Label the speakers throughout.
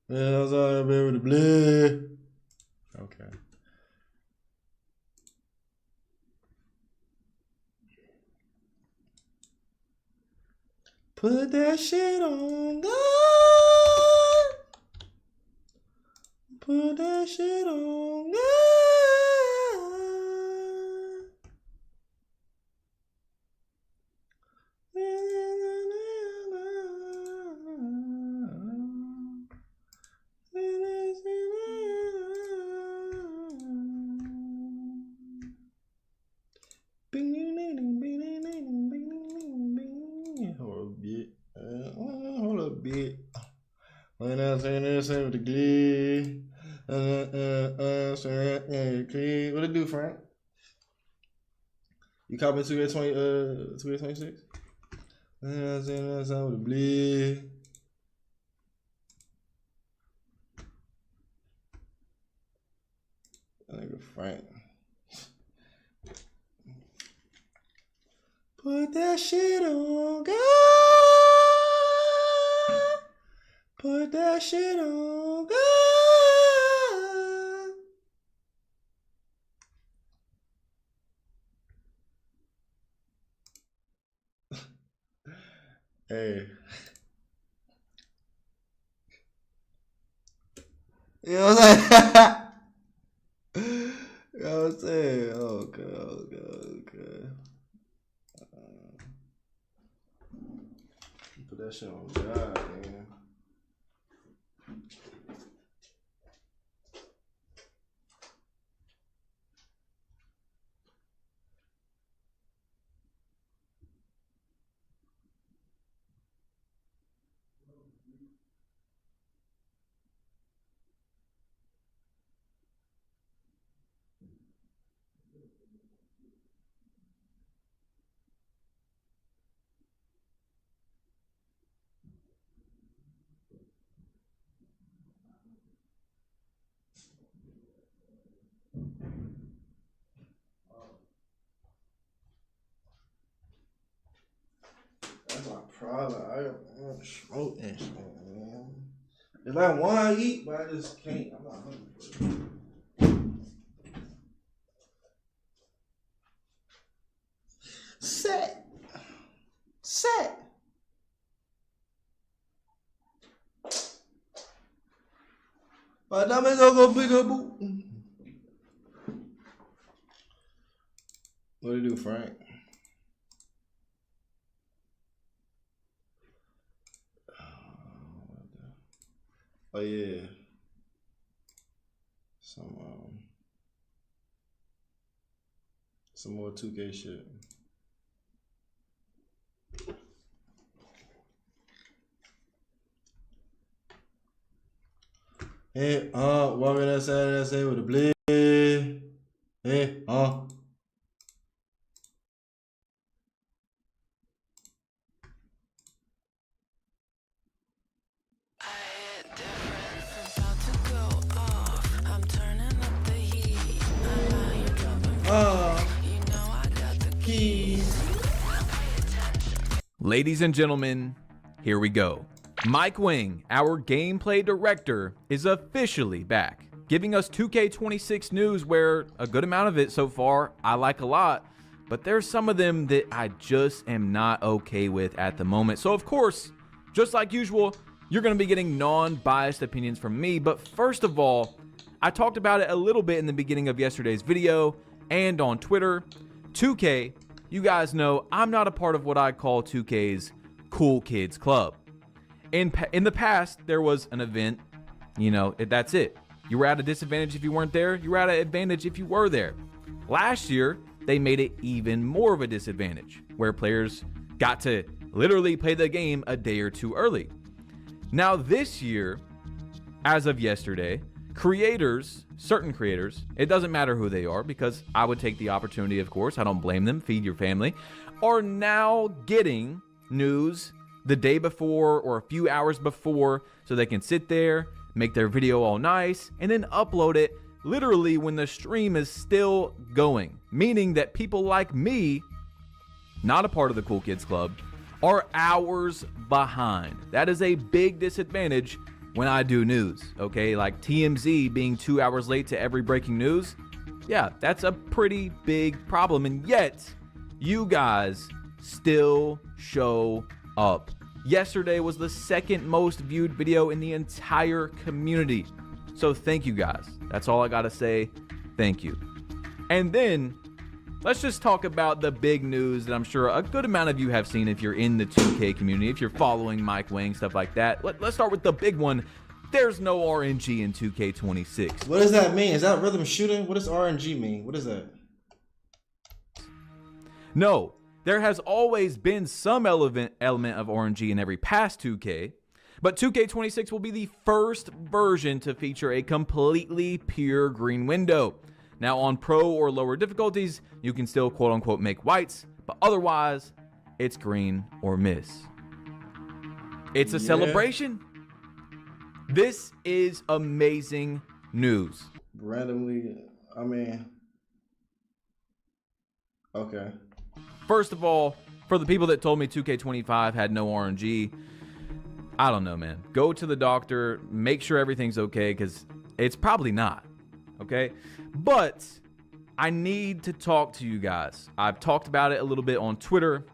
Speaker 1: Man, I was out there with the blood. Okay. Put that shit on God. Put that shit on God. Hold up, bitch. When I say this with the glee. What it do, Frank? You copy 2K26? When I say this with the bleed. That nigga Frank. Put that shit on God. Put that shit on God. Hey. You know what I'm saying? You know what I'm saying? Okay. Put that shit on God, man. That's my problem. I don't smoke that shit, man. It's like I want to eat, but I just can't. I'm not hungry for it. Set. My diamonds are gonna pick up. What do you do, Frank? Oh yeah. Some more 2K shit. Hey, walking outside with a blade. Hey,
Speaker 2: Ladies and gentlemen, here we go. Mike Wing, our gameplay director, is officially back, giving us 2K26 news where a good amount of it so far I like a lot, but there's some of them that I just am not okay with at the moment. So of course, just like usual, you're going to be getting non-biased opinions from me, but first of all, I talked about it a little bit in the beginning of yesterday's video and on Twitter. 2K, you guys know I'm not a part of what I call 2K's Cool Kids Club. In the past, there was an event, you know, that's it. You were at a disadvantage if you weren't there. You were at an advantage if you were there. Last year, they made it even more of a disadvantage, where players got to literally play the game a day or two early. Now this year, as of yesterday, certain creators, it doesn't matter who they are because I would take the opportunity, of course, I don't blame them, feed your family, are now getting news the day before or a few hours before so they can sit there, make their video all nice, and then upload it literally when the stream is still going. Meaning that people like me, not a part of the Cool Kids Club, are hours behind. That is a big disadvantage when I do news, okay? Like TMZ being 2 hours late to every breaking news. Yeah, that's a pretty big problem. And yet, you guys still show up. Yesterday was the second most viewed video in the entire community. So thank you guys. That's all I gotta say. Thank you. And then let's just talk about the big news that I'm sure a good amount of you have seen if you're in the 2K community, if you're following Mike Wang, stuff like that. Let's start with the big one. There's no RNG in 2K26.
Speaker 1: What does that mean? Is that rhythm shooting? What does RNG mean? What is that?
Speaker 2: No, there has always been some element of RNG in every past 2K, but 2K26 will be the first version to feature a completely pure green window. Now on pro or lower difficulties, you can still quote unquote make whites, but otherwise it's green or miss. It's a celebration. This is amazing news.
Speaker 1: Randomly, I mean, okay.
Speaker 2: First of all, for the people that told me 2K25 had no RNG, I don't know, man. Go to the doctor, make sure everything's okay, because it's probably not, okay? But I need to talk to you guys. I've talked about it a little bit on Twitter.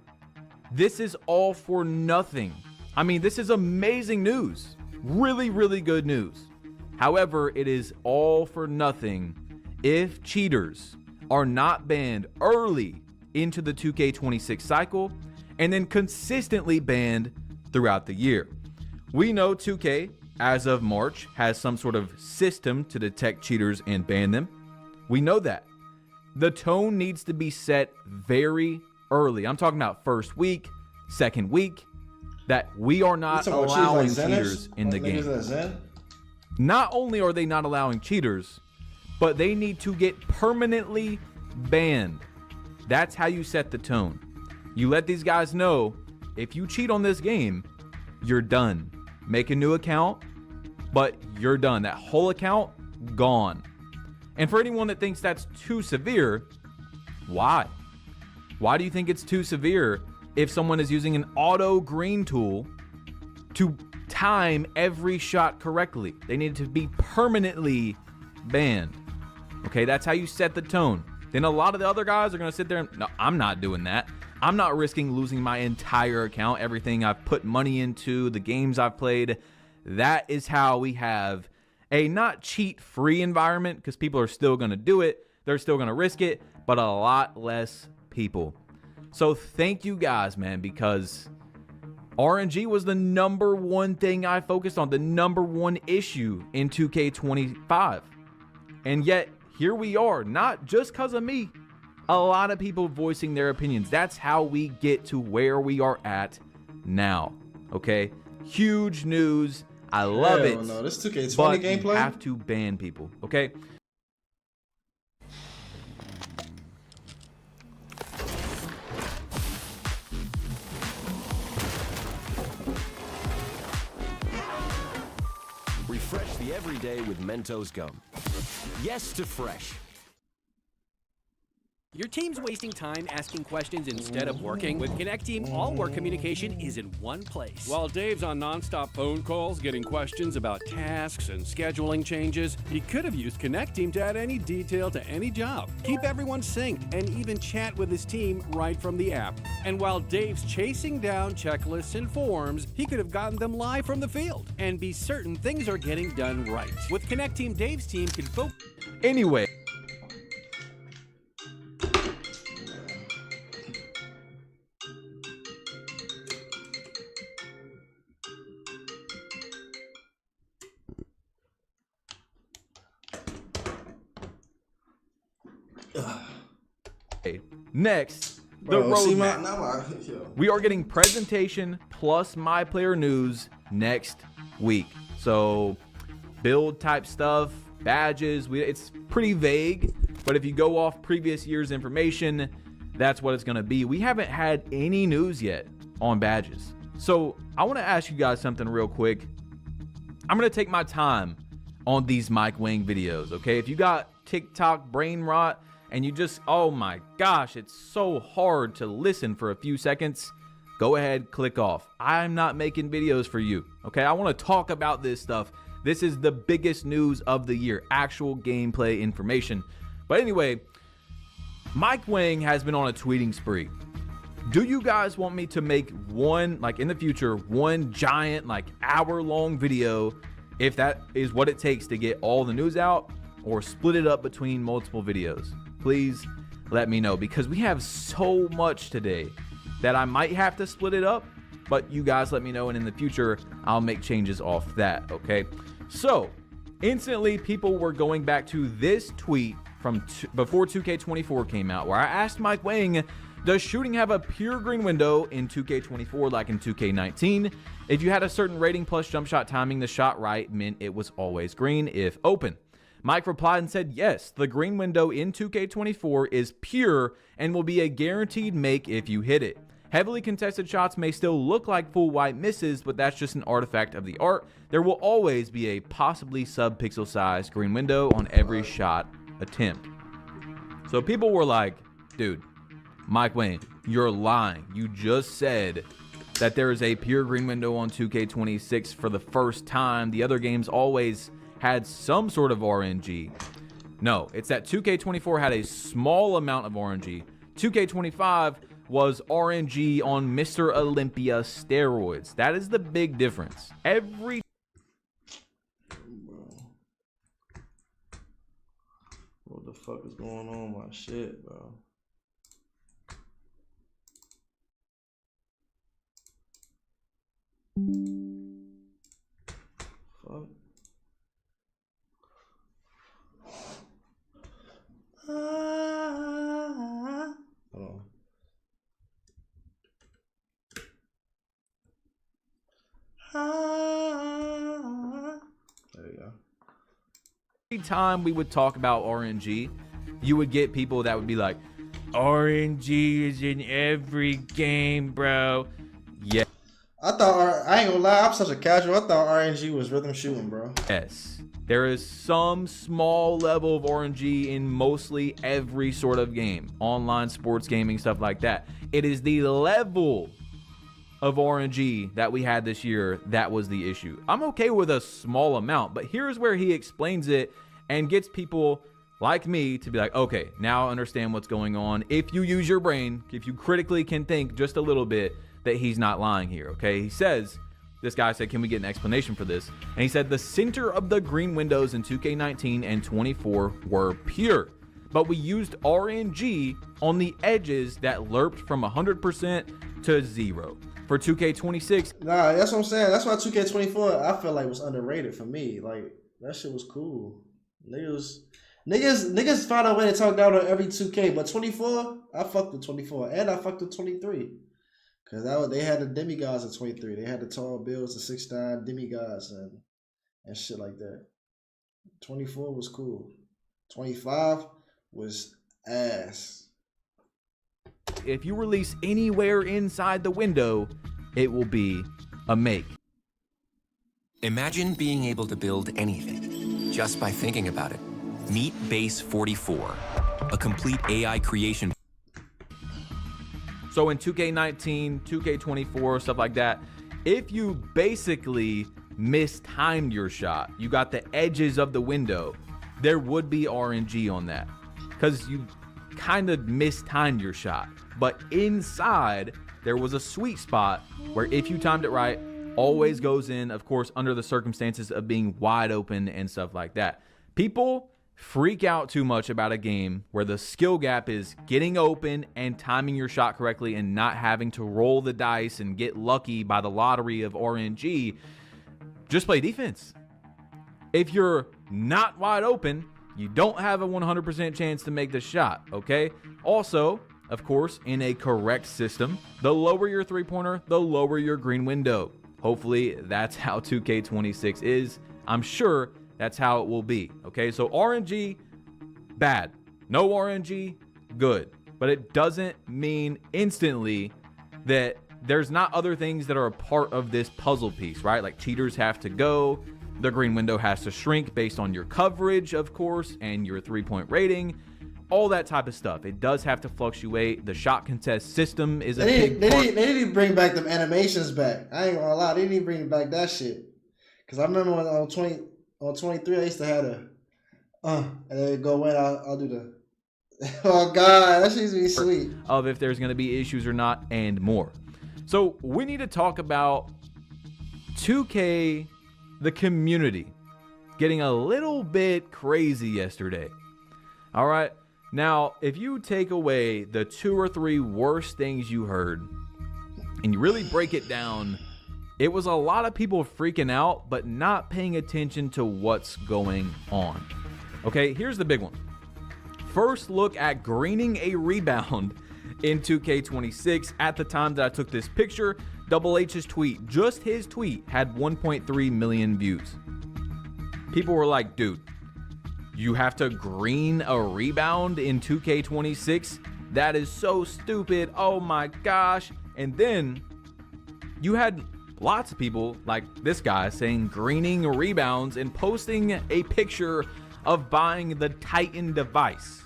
Speaker 2: This is all for nothing. I mean, this is amazing news. Really, really good news. However, it is all for nothing if cheaters are not banned early into the 2K26 cycle and then consistently banned throughout the year. We know 2K, as of March, has some sort of system to detect cheaters and ban them. We know that. The tone needs to be set very early. I'm talking about first week, second week, that we are not allowing cheaters in the game. Not only are they not allowing cheaters, but they need to get permanently banned. That's how you set the tone. You let these guys know, if you cheat on this game, you're done. Make a new account, but you're done. That whole account, gone. And for anyone that thinks that's too severe, why? Why do you think it's too severe if someone is using an auto green tool to time every shot correctly? They need to be permanently banned. Okay, that's how you set the tone. Then a lot of the other guys are going to sit there and, no, I'm not doing that. I'm not risking losing my entire account, everything I've put money into, the games I've played. That is how we have a not cheat-free environment, because people are still going to do it. They're still going to risk it, but a lot less people. So thank you guys, man, because RNG was the #1 thing I focused on, the #1 issue in 2K25. And yet, here we are, not just because of me. A lot of people voicing their opinions. That's how we get to where we are at now. Okay? Huge news. I love it.
Speaker 1: No, this 2K20
Speaker 2: but
Speaker 1: gameplay.
Speaker 2: You have to ban people. Okay?
Speaker 3: Refresh the everyday with Mentos gum. Yes to fresh.
Speaker 4: Your team's wasting time asking questions instead of working? With Connect Team, all work communication is in one place. While Dave's on non-stop phone calls getting questions about tasks and scheduling changes, he could have used Connect Team to add any detail to any job, keep everyone synced, and even chat with his team right from the app. And while Dave's chasing down checklists and forms, he could have gotten them live from the field and be certain things are getting done right. With Connect Team, Dave's team can focus.
Speaker 2: Anyway. Next, the roadmap. We are getting presentation plus my player news next week. So build type stuff, badges, it's pretty vague, but if you go off previous year's information, that's what it's going to be. We haven't had any news yet on badges. So I want to ask you guys something real quick. I'm going to take my time on these Mike Wang videos, okay? If you got TikTok brain rot and you just, oh my gosh, it's so hard to listen for a few seconds, go ahead, click off. I'm not making videos for you, okay? I want to talk about this stuff. This is the biggest news of the year, actual gameplay information. But anyway, Mike Wang has been on a tweeting spree. Do you guys want me to make one, like in the future, one giant, like hour-long video, if that is what it takes to get all the news out, or split it up between multiple videos? Please let me know, because we have so much today that I might have to split it up, but you guys let me know, and in the future, I'll make changes off that, okay? So, instantly, people were going back to this tweet from before 2K24 came out, where I asked Mike Wang, does shooting have a pure green window in 2K24 like in 2K19? If you had a certain rating plus jump shot timing the shot right meant it was always green if open. Mike replied and said, yes, the green window in 2K24 is pure and will be a guaranteed make if you hit it. Heavily contested shots may still look like full white misses, but that's just an artifact of the art. There will always be a possibly sub-pixel size green window on every shot attempt. So people were like, dude, Mike Wang, you're lying. You just said that there is a pure green window on 2K26 for the first time. The other games always had some sort of RNG. No, it's that 2K24 had a small amount of RNG. 2K25 was RNG on Mr. Olympia steroids. That is the big difference. Every
Speaker 1: What the fuck is going on with my shit, bro? Fuck. Hold on. There you go.
Speaker 2: Every time we would talk about RNG, you would get people that would be like, RNG is in every game, bro. Yeah.
Speaker 1: I ain't gonna lie, I'm such a casual. I thought RNG was rhythm shooting, bro.
Speaker 2: Yes. There is some small level of RNG in mostly every sort of game. Online sports gaming, stuff like that. It is the level of RNG that we had this year that was the issue. I'm okay with a small amount, but here's where he explains it and gets people like me to be like, okay, now I understand what's going on. If you use your brain, if you critically can think just a little bit, that he's not lying here, okay? He says, this guy said, can we get an explanation for this? And he said the center of the green windows in 2K19 and 24 were pure, but we used RNG on the edges that lerped from 100% to 0. For 2K26,
Speaker 1: nah, that's what I'm saying. That's why 2K24 I feel like was underrated for me. Like that shit was cool. Niggas found a way to talk down on every 2K, but 24, I fucked with 24 and I fucked with 23. Cause they had the demigods at 23. They had the tall builds, the 6'9" demigods and shit like that. 24 was cool. 25 was ass.
Speaker 2: if you release anywhere inside the window, it will be a make.
Speaker 5: Imagine being able to build anything just by thinking about it. Meet Base 44, a complete AI creation.
Speaker 2: So in 2K19, 2K24, stuff like that, if you basically mistimed your shot, you got the edges of the window, there would be RNG on that because you kind of mistimed your shot. But inside, there was a sweet spot where if you timed it right, always goes in, of course, under the circumstances of being wide open and stuff like that. People freak out too much about a game where the skill gap is getting open and timing your shot correctly and not having to roll the dice and get lucky by the lottery of RNG. Just play defense. If you're not wide open, you don't have a 100% chance to make the shot, okay? Also, of course, in a correct system, the lower your three-pointer, the lower your green window. Hopefully, that's how 2K26 is. I'm sure that's how it will be, okay? So RNG, bad. No RNG, good. But it doesn't mean instantly that there's not other things that are a part of this puzzle piece, right? Like cheaters have to go, the green window has to shrink based on your coverage, of course, and your three-point rating. all that type of stuff. It does have to fluctuate. The shot contest system is a
Speaker 1: They
Speaker 2: big part.
Speaker 1: need to bring back them animations back. I ain't gonna lie, they need to bring back that shit. Cause I remember when on 23, I used to have and then go in, I'll do the. Oh God, that shit used to be sweet.
Speaker 2: Of if there's going to be issues or not, and more. So we need to talk about 2K, the community, getting a little bit crazy yesterday. All right. Now, if you take away the 2 or 3 worst things you heard and you really break it down, it was a lot of people freaking out, but not paying attention to what's going on. Okay, here's the big one. First look at greening a rebound in 2K26. At the time that I took this picture, Double H's tweet, just his tweet, had 1.3 million views. People were like, dude, you have to green a rebound in 2K26? That is so stupid. Oh my gosh. And then you had lots of people like this guy saying greening rebounds and posting a picture of buying the Titan device.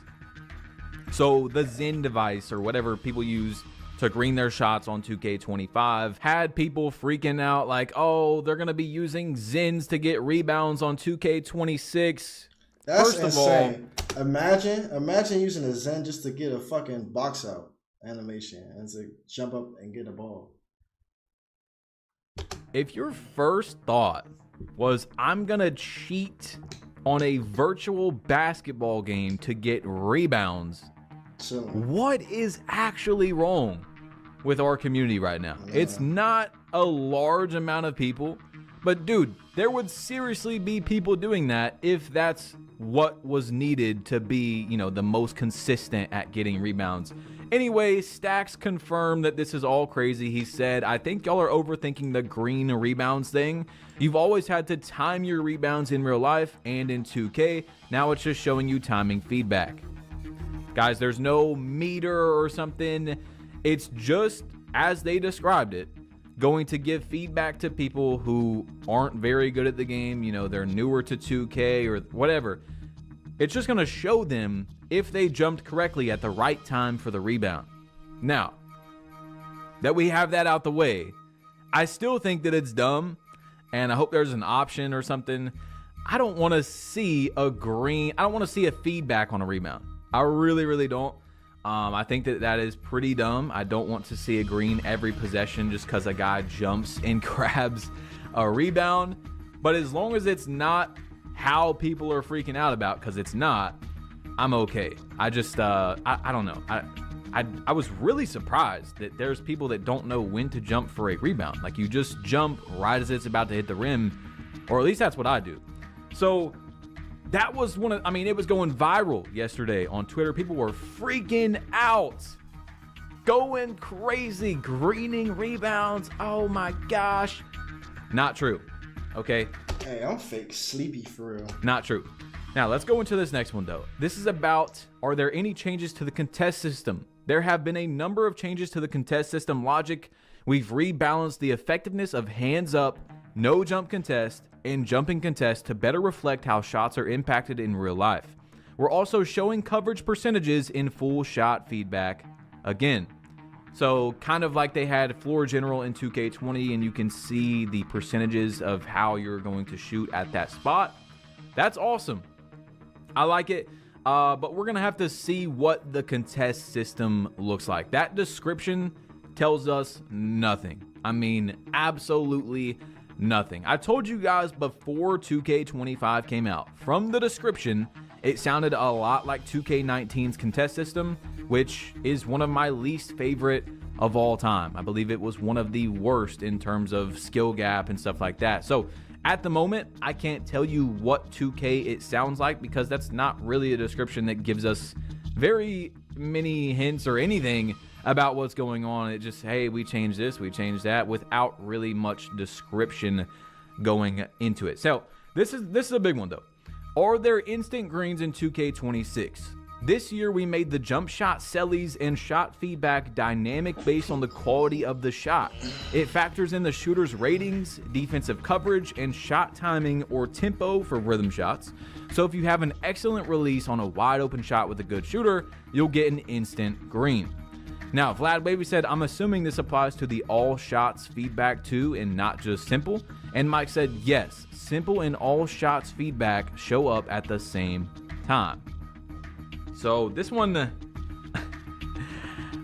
Speaker 2: So the Zen device, or whatever people use to green their shots on 2K25, had people freaking out like, oh, they're going to be using Zens to get rebounds on 2K26.
Speaker 1: That's
Speaker 2: First
Speaker 1: insane. Of all, imagine using a Zen just to get a fucking box out animation and to jump up and get a ball.
Speaker 2: If your first thought was, I'm going to cheat on a virtual basketball game to get rebounds, what is actually wrong with our community right now? Yeah. It's not a large amount of people, but dude, there would seriously be people doing that if that's what was needed to be, you know, the most consistent at getting rebounds. Anyway, Stacks confirmed that this is all crazy. He said, I think y'all are overthinking the green rebounds thing. You've always had to time your rebounds in real life and in 2K. Now it's just showing you timing feedback. Guys, there's no meter or something. It's just, as they described it, going to give feedback to people who aren't very good at the game. You know, they're newer to 2K or whatever. It's just going to show them if they jumped correctly at the right time for the rebound. Now, that we have that out the way, I still think that it's dumb, and I hope there's an option or something. I don't want to see a green. I don't want to see a feedback on a rebound. I really, really don't. I think that is pretty dumb. I don't want to see a green every possession just because a guy jumps and grabs a rebound. But as long as it's not how people are freaking out about, because it's not, I'm okay. I just, I don't know. I was really surprised that there's people that don't know when to jump for a rebound. Like, you just jump right as it's about to hit the rim, or at least that's what I do. So that was it was going viral yesterday on Twitter. People were freaking out, going crazy, greening rebounds. Oh my gosh. Not true. Okay.
Speaker 1: Hey, I'm fake sleepy for real.
Speaker 2: Not true. Now let's go into this next one though. This is about, are there any changes to the contest system? There have been a number of changes to the contest system logic. We've rebalanced the effectiveness of hands up, no jump contest, and jumping contest to better reflect how shots are impacted in real life. We're also showing coverage percentages in full shot feedback again. So kind of like they had floor general in 2K20, and you can see the percentages of how you're going to shoot at that spot. That's awesome. I like it. But we're going to have to see what the contest system looks like. That description tells us nothing. I mean, absolutely nothing. I told you guys before 2K25 came out, from the description, it sounded a lot like 2K19's contest system, which is one of my least favorite of all time. I believe it was one of the worst in terms of skill gap and stuff like that. So at the moment, I can't tell you what 2K it sounds like, because that's not really a description that gives us very many hints or anything about what's going on. It just, hey, we changed this, we changed that, without really much description going into it. So this is a big one though. Are there instant greens in 2K26? This year, we made the jump shot sellies and shot feedback dynamic based on the quality of the shot. It factors in the shooter's ratings, defensive coverage, and shot timing or tempo for rhythm shots. So if you have an excellent release on a wide open shot with a good shooter, you'll get an instant green. Now, Vlad Wavy said, I'm assuming this applies to the all shots feedback too and not just simple. And Mike said, yes, simple and all shots feedback show up at the same time. So this one,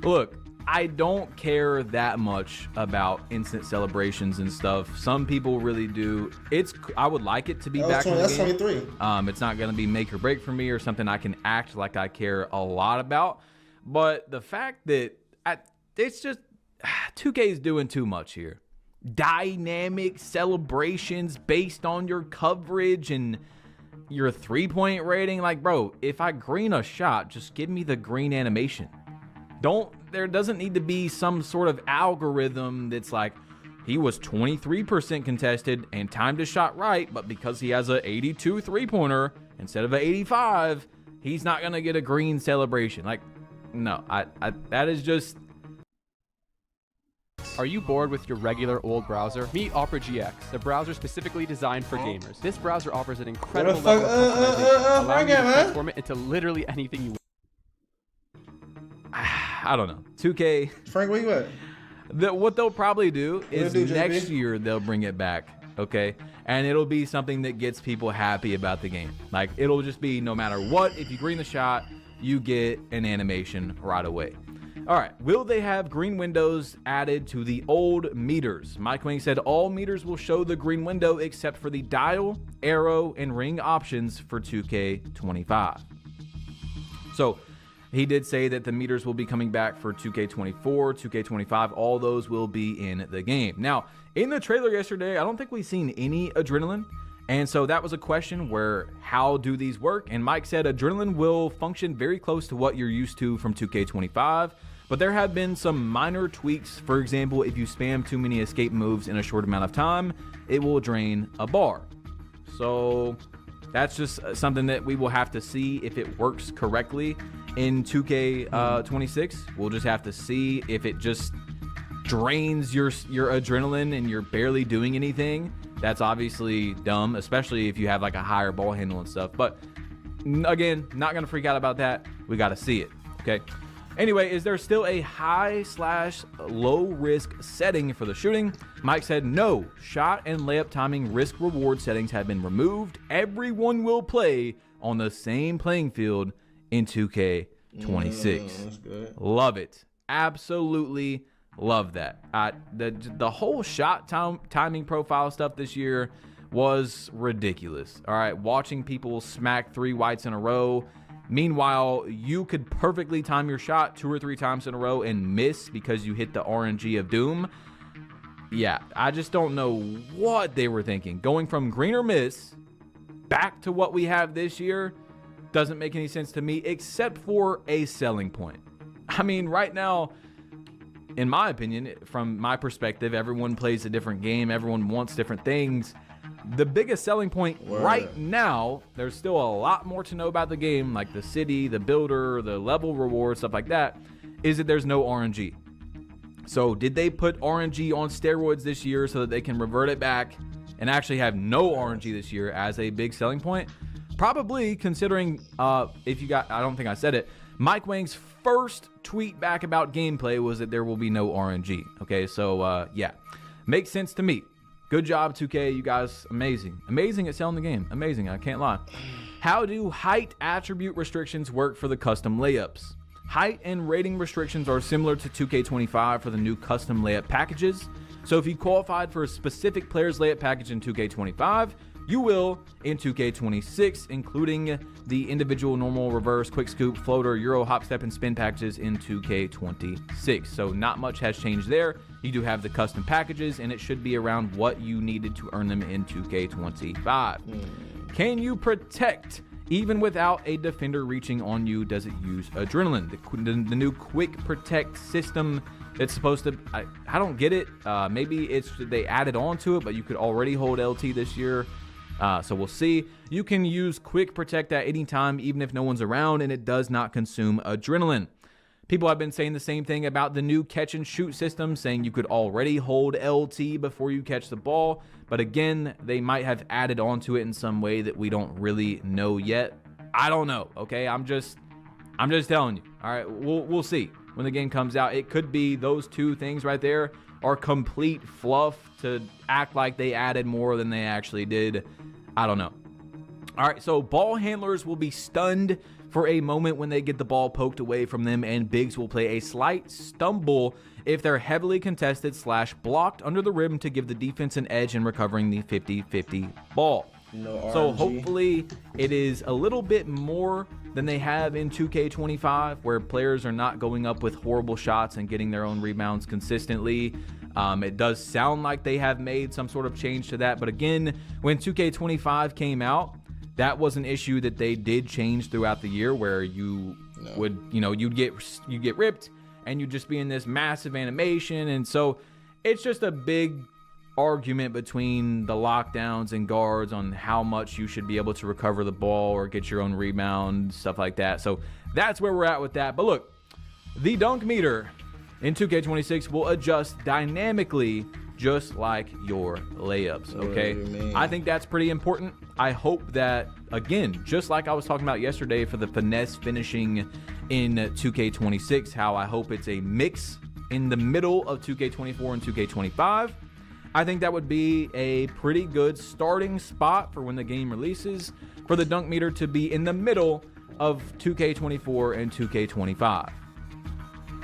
Speaker 2: look, I don't care that much about instant celebrations and stuff. Some people really do. I would like it to be back in the game.
Speaker 1: That's 23.
Speaker 2: It's not going to be make or break for me or something I can act like I care a lot about. But the fact that it's just 2K is doing too much here. Dynamic celebrations based on your coverage and your 3-point rating. Like, bro, if I green a shot, just give me the green animation. There doesn't need to be some sort of algorithm that's like, he was 23% contested and timed his shot right, but because he has a 82 3-pointer instead of an 85, he's not going to get a green celebration. Like, no, that is just...
Speaker 6: Are you bored with your regular old browser? Meet Opera GX, the browser specifically designed for gamers. This browser offers an incredible level of customization, allowing you to transform it into literally anything you want.
Speaker 2: I don't know. 2K...
Speaker 1: Frank, where you at?
Speaker 2: What they'll probably do is
Speaker 1: JB?
Speaker 2: next year they'll bring it back, okay? And it'll be something that gets people happy about the game. Like, it'll just be no matter what, if you green the shot, you get an animation right away. All right, will they have green windows added to the old meters? Mike Wing said all meters will show the green window except for the dial, arrow, and ring options for 2K25. So he did say that the meters will be coming back for 2K24, 2K25. All those will be in the game. Now, in the trailer yesterday, I don't think we've seen any adrenaline. And so that was a question where, how do these work? And Mike said adrenaline will function very close to what you're used to from 2K25. But there have been some minor tweaks. For example, if you spam too many escape moves in a short amount of time, it will drain a bar. So that's just something that we will have to see if it works correctly in 2K26. We'll just have to see if it just drains your adrenaline and you're barely doing anything. That's obviously dumb, especially if you have like a higher ball handle and stuff. But again, not going to freak out about that. We got to see it. Okay. Anyway, is there still a high/low risk setting for the shooting? Mike said no. Shot and layup timing risk reward settings have been removed. Everyone will play on the same playing field in 2K26.
Speaker 1: That's good.
Speaker 2: Love it. Absolutely love that. The whole shot timing profile stuff this year was ridiculous. All right, watching people smack 3 whites in a row. Meanwhile, you could perfectly time your shot 2 or 3 times in a row and miss because you hit the RNG of doom. Yeah, I just don't know what they were thinking. Going from green or miss back to what we have this year doesn't make any sense to me, except for a selling point. I mean, right now, in my opinion, from my perspective, everyone plays a different game. Everyone wants different things. The biggest selling point right now, there's still a lot more to know about the game, like the city, the builder, the level reward, stuff like that, is that there's no RNG. So did they put RNG on steroids this year so that they can revert it back and actually have no RNG this year as a big selling point? Probably, considering if you got, I don't think I said it, Mike Wang's first tweet back about gameplay was that there will be no RNG. Okay, so yeah, makes sense to me. Good job, 2K. You guys, amazing. Amazing at selling the game. Amazing, I can't lie. How do height attribute restrictions work for the custom layups? Height and rating restrictions are similar to 2K25 for the new custom layup packages. So if you qualified for a specific player's layup package in 2K25, you will in 2K26, including the individual normal, reverse, quick scoop, floater, euro, hop, step, and spin packages in 2K26. So not much has changed there. You do have the custom packages, and it should be around what you needed to earn them in 2K25. Can you protect even without a defender reaching on you? Does it use adrenaline? The new quick protect system, it's supposed to, I don't get it. Maybe it's they added on to it, but you could already hold LT this year. So we'll see. You can use quick protect at any time, even if no one's around, and it does not consume adrenaline. People have been saying the same thing about the new catch and shoot system, saying you could already hold LT before you catch the ball. But again, they might have added onto it in some way that we don't really know yet. I don't know. Okay, I'm just telling you. All right, we'll see when the game comes out. It could be those two things right there are complete fluff to act like they added more than they actually did. I don't know. All right, so ball handlers will be stunned for a moment when they get the ball poked away from them, and bigs will play a slight stumble if they're heavily contested / blocked under the rim to give the defense an edge in recovering the 50-50 ball. So hopefully it is a little bit more than they have in 2K25, where players are not going up with horrible shots and getting their own rebounds consistently. It does sound like they have made some sort of change to that, but again, when 2K25 came out, that was an issue that they did change throughout the year, where you would, you'd get ripped and you'd just be in this massive animation. And so it's just a big argument between the lockdowns and guards on how much you should be able to recover the ball or get your own rebound, stuff like that. So that's where we're at with that. But look, the dunk meter in 2K26 will adjust dynamically, just like your layups, okay? I think that's pretty important. I hope that, again, just like I was talking about yesterday for the finesse finishing in 2K26, how I hope it's a mix in the middle of 2K24 and 2K25. I think that would be a pretty good starting spot for when the game releases, for the dunk meter to be in the middle of 2K24 and 2K25.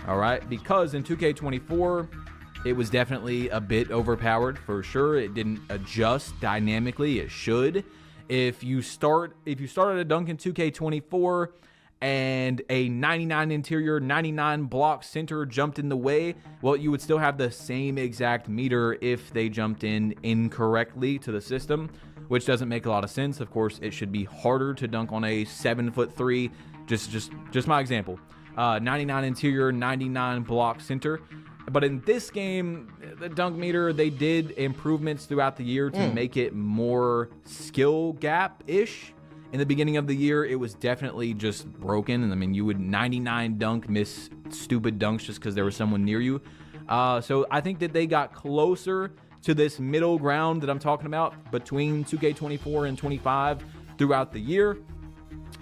Speaker 2: All right, because in 2K24, it was definitely a bit overpowered for sure. It didn't adjust dynamically. It should. If you started a dunk in 2K24 and a 99 interior, 99 block center jumped in the way, well, you would still have the same exact meter if they jumped in incorrectly to the system, which doesn't make a lot of sense. Of course, it should be harder to dunk on a 7'3". Just my example. 99 interior, 99 block center. But in this game, the dunk meter, they did improvements throughout the year to make it more skill gap-ish. In the beginning of the year, it was definitely just broken. And I mean, you would 99 dunk, miss stupid dunks just because there was someone near you. So I think that they got closer to this middle ground that I'm talking about between 2K24 and 25 throughout the year.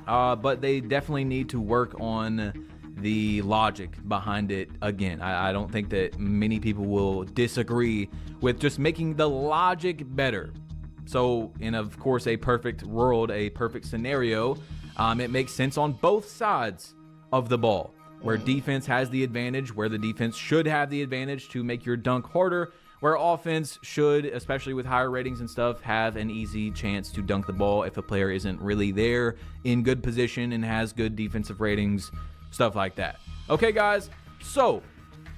Speaker 2: But they definitely need to work on the logic behind it again. I don't think that many people will disagree with just making the logic better. So in, of course, a perfect world, a perfect scenario, it makes sense on both sides of the ball, where defense has the advantage, where the defense should have the advantage to make your dunk harder, where offense should, especially with higher ratings and stuff, have an easy chance to dunk the ball if a player isn't really there in good position and has good defensive ratings, stuff like that. Okay, guys, so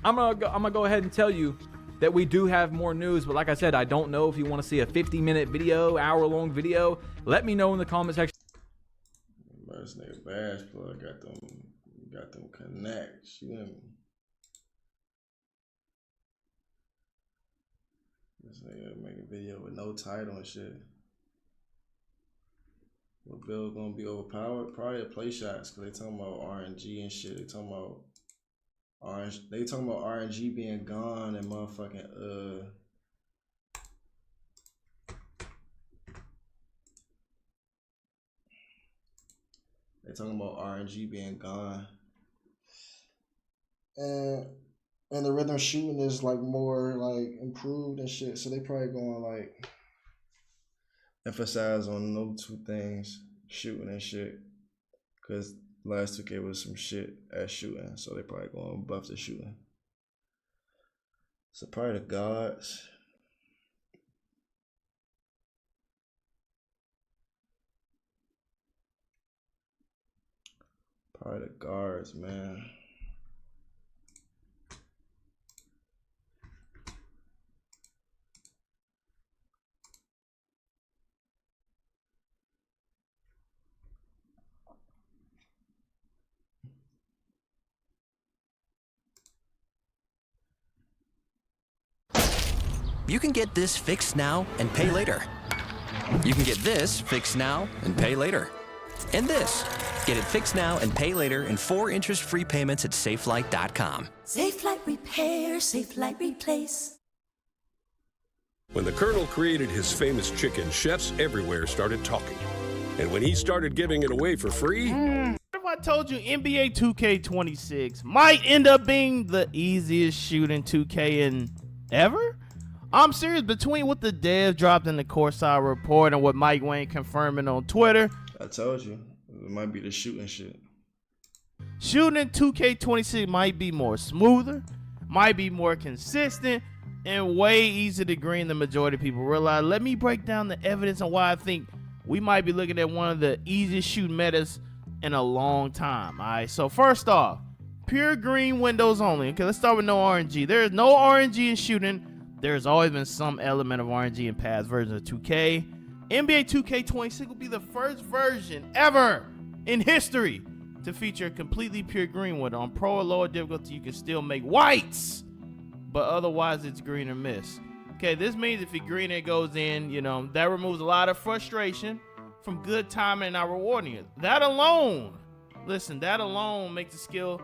Speaker 2: I'm gonna go ahead and tell you that we do have more news, but like I said, I don't know if you want to see a 50-minute video, hour-long video. Let me know in the comment section.
Speaker 1: This nigga Bass Plug got them connects. You know me. This nigga make a video with no title and shit. What build gonna be overpowered? Probably play shots, cause they talking about RNG and shit. They talking about RNG being gone and motherfucking they talking about RNG being gone. And the rhythm shooting is like more like improved and shit. So they probably gonna like emphasize on those two things, shooting and shit. Cause last 2K was some shit at shooting. So they probably gonna buff the shooting. So probably the gods. Probably the guards, man.
Speaker 3: You can get this fixed now and pay later. You can get this fixed now and pay later. And this. Get it fixed now and pay later in 4 interest-free payments at safelight.com.
Speaker 7: Safelite Repair, Safelite Replace.
Speaker 8: When the Colonel created his famous chicken, chefs everywhere started talking. And when he started giving it away for free...
Speaker 9: What if I told you NBA 2K26 might end up being the easiest shooting 2K in ever? I'm serious. Between what the dev dropped in the Courtside report and what Mike Wayne confirming on Twitter,
Speaker 1: I told you. It might be the shooting shit.
Speaker 9: Shooting in 2K26 might be more smoother, might be more consistent, and way easier to green than the majority of people realize. Let me break down the evidence on why I think we might be looking at one of the easiest shooting metas in a long time. All right, so first off, pure green windows only. Okay, let's start with no RNG. There is no RNG in shooting. There's always been some element of RNG in past versions of 2K. NBA 2K26 will be the first version ever in history to feature a completely pure green window. On pro or lower difficulty, you can still make whites, but otherwise it's green or miss. Okay, this means if you green it goes in, you know, that removes a lot of frustration from good timing and not rewarding it. That alone, listen, that alone makes the skill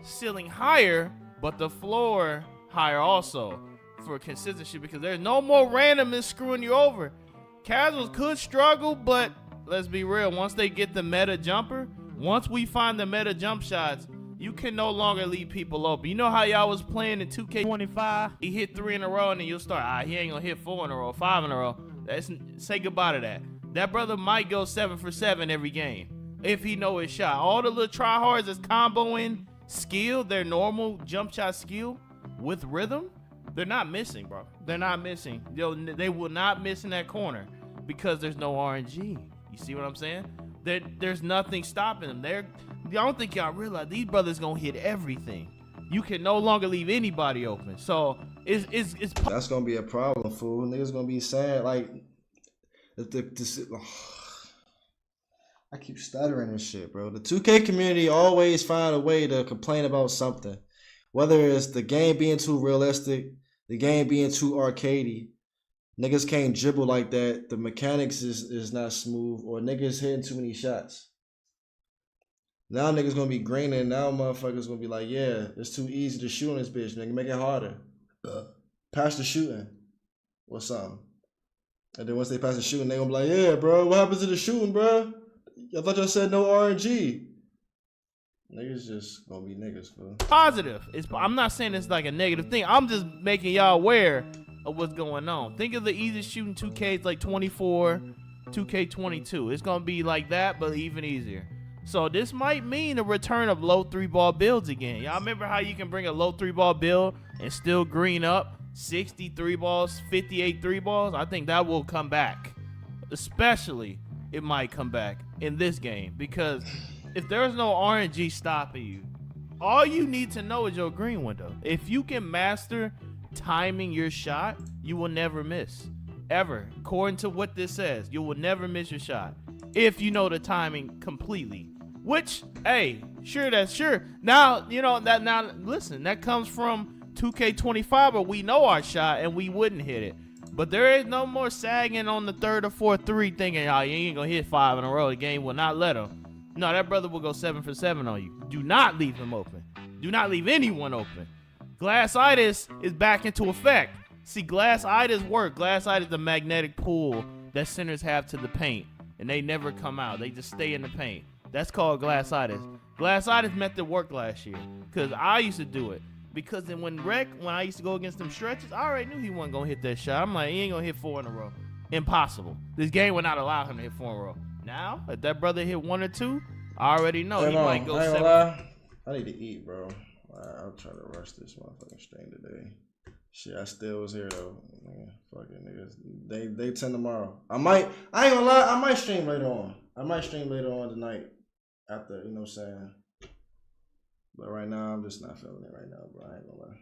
Speaker 9: ceiling higher, but the floor higher also for consistency, because there's no more randomness screwing you over. Casuals could struggle, but let's be real, once they get the meta jumper, once we find the meta jump shots, you can no longer leave people open. You know how y'all was playing in 2K25? He hit 3 in a row and then you'll start, he ain't gonna hit 4 in a row, 5 in a row. Say goodbye to that. That brother might go 7 for 7 every game if he know his shot. All the little tryhards that's comboing skill, their normal jump shot skill with rhythm, they're not missing, bro. They're not missing. They will not miss in that corner because there's no RNG. You see what I'm saying? There's nothing stopping them. I don't think y'all realize these brothers gonna hit everything. You can no longer leave anybody open. So it's
Speaker 1: that's gonna be a problem, fool. Niggas gonna be saying like, I keep stuttering and shit, bro. The 2K community always find a way to complain about something, whether it's the game being too realistic, the game being too arcadey. Niggas can't dribble like that. The mechanics is not smooth, or niggas hitting too many shots. Now niggas gonna be greening. Now motherfuckers gonna be like, yeah, it's too easy to shoot on this bitch. Nigga, make it harder. Pass the shooting or something. And then once they pass the shooting, they gonna be like, yeah, bro, what happens to the shooting, bro? I thought y'all said no RNG. Niggas just gonna be niggas, bro.
Speaker 9: Positive. I'm not saying it's like a negative thing. I'm just making y'all aware of what's going on. Think of the easiest shooting 2Ks like 24, 2K22. It's gonna be like that, but even easier. So this might mean a return of low 3-ball builds again. Y'all remember how you can bring a low 3-ball build and still green up 63 balls, 58 3-balls? I think that will come back. Especially, it might come back in this game, because if there's no RNG stopping you, all you need to know is your green window. If you can master timing your shot, you will never miss. Ever. According to what this says, you will never miss your shot if you know the timing completely. Which, hey, that's sure. Now, you know, listen, that comes from 2K25, but we know our shot and we wouldn't hit it. But there is no more sagging on the third or fourth three thinking, oh, you ain't gonna hit 5 in a row. The game will not let him. No, that brother will go 7 for 7 on you. Do not leave him open. Do not leave anyone open. Glassitis is back into effect. See, Glassitis work. Glassitis is the magnetic pull that centers have to the paint, and they never come out. They just stay in the paint. That's called Glassitis. Glassitis method worked last year, because I used to do it. Because then when I used to go against them stretches, I already knew he wasn't going to hit that shot. I'm like, he ain't going to hit 4 in a row. Impossible. This game would not allow him to hit 4 in a row. Now, if that brother hit 1 or 2, I already know he might go 7.
Speaker 1: I need to eat, bro. I'll try to rush this motherfucking stream today. Shit, I still was here though. Man, fucking niggas. They 10 tomorrow. I ain't gonna lie, I might stream later on. Tonight after, you know what I'm saying? But right now, I'm just not feeling it right now, bro. I ain't gonna lie.